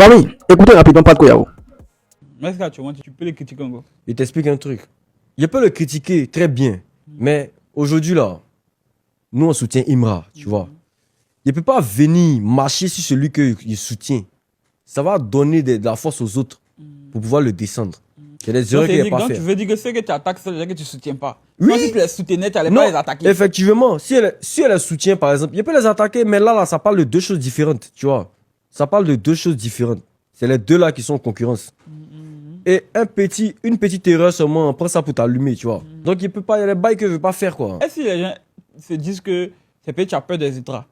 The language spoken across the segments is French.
Famille, écoutez rapidement Pat Koyao. Mais est-ce qu'actuellement, tu peux les critiquer encore? Je t'explique un truc. Je peux le critiquer très bien, mais aujourd'hui là, nous on soutient Imra, tu vois. Il ne peut pas venir marcher sur celui qu'il soutient. Ça va donner de la force aux autres pour pouvoir le descendre. Il y a des erreurs qu'il n'a pas Donc fait. tu veux dire que ceux que tu attaques, c'est les gens que tu ne soutiens pas. Oui. Sinon, si tu les soutenais, tu n'allais Non, pas les attaquer. effectivement, si elle les soutient par exemple, il peut les attaquer, mais là, ça parle de deux choses différentes, tu vois. Ça parle de deux choses différentes. C'est les deux là qui sont en concurrence. Et une petite erreur seulement, on prend ça pour t'allumer, tu vois. Donc il y a des bails qu'il ne veut pas faire, quoi. Est-ce que les gens se disent que c'est peut-être tu as peur des ultras?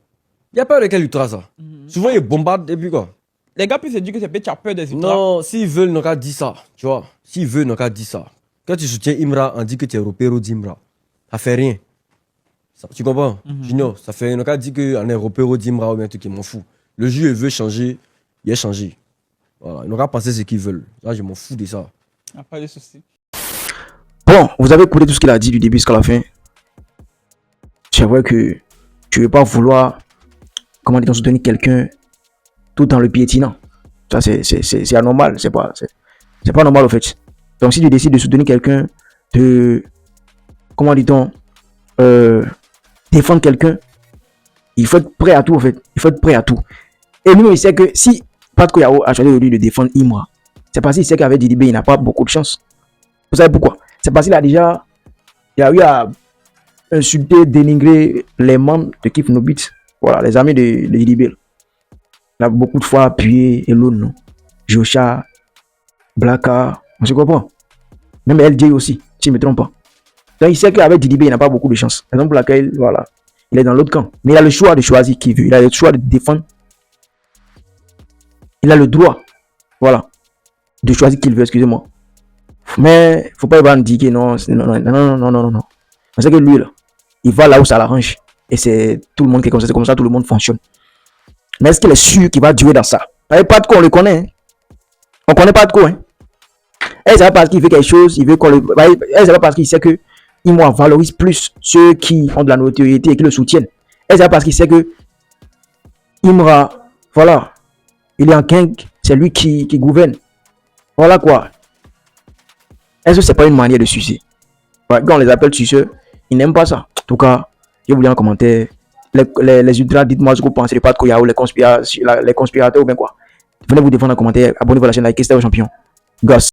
Il n'y a pas de quel ultra, ça. Souvent, ils bombardent et puis quoi. Les gars peuvent se dire que c'est peut-être tu as peur des ultras. Non, s'ils veulent, ils n'ont qu'à dire ça, tu vois. S'ils veulent, ils n'ont qu'à dire ça. Quand tu soutiens Imra, on dit que tu es européen d'Imra. Ça fait rien. Tu comprends, Junior? Ça fait, ils n'ont qu'à dire qu'on est européen d'Imra ou bien un truc qui m'en fout. Le jeu, il veut changer, il a changé. Voilà, ils n'ont qu'à penser ce qu'ils veulent. Là, je m'en fous de ça. Il n'y a pas de souci. Bon, vous avez écouté tout ce qu'il a dit du début jusqu'à la fin. C'est vrai que tu ne veux pas vouloir, comment dit-on, soutenir quelqu'un tout en le piétinant. Ça, c'est anormal. C'est pas normal, au fait. Donc, si tu décides de soutenir quelqu'un, de, comment dit-on, défendre quelqu'un, il faut être prêt à tout, en fait. Il faut être prêt à tout. Et lui, il sait que si Pat Koyao a choisi aujourd'hui de défendre Imra, c'est parce qu'il sait qu'avec DDB, il n'a pas beaucoup de chance. Vous savez pourquoi? C'est parce qu'il a eu à insulter, dénigrer les membres de Kif No Beat. Voilà, les amis de DDB. Il a beaucoup de fois appuyé Elon, Jocha, Blacka, on se comprend. Même LJ aussi, si je ne me trompe pas. Donc il sait qu'avec DDB, il n'a pas beaucoup de chance. Raison pour laquelle, voilà, il est dans l'autre camp. Mais il a le choix de choisir qui veut. Il a le choix de défendre. Il a le droit, voilà, de choisir qui il veut, excusez-moi. Mais il ne faut pas me dire que non. On sait que lui, là, il va là où ça l'arrange. Et c'est tout le monde qui est comme ça. C'est comme ça tout le monde fonctionne. Mais est-ce qu'il est sûr qu'il va durer dans ça? Pas de quoi, on le connaît. Hein? On connaît pas de quoi. Hein? Et c'est pas parce qu'il fait quelque chose, il veut qu'on le. Et c'est pas parce qu'il sait que il valorise plus ceux qui ont de la notoriété et qui le soutiennent. Et c'est pas parce qu'il sait que Imra, voilà, il est en gang, c'est lui qui gouverne. Voilà quoi. Est-ce que c'est pas une manière de sucer? Quand on les appelle suceurs, ils n'aiment pas ça. En tout cas, je vous lis en commentaire. Les ultras, dites-moi ce que vous pensez de Pat Koyao, les conspirateurs ou bien quoi. Venez vous défendre en commentaire. Abonnez-vous à la chaîne, likez, c'était au champion. Gosse.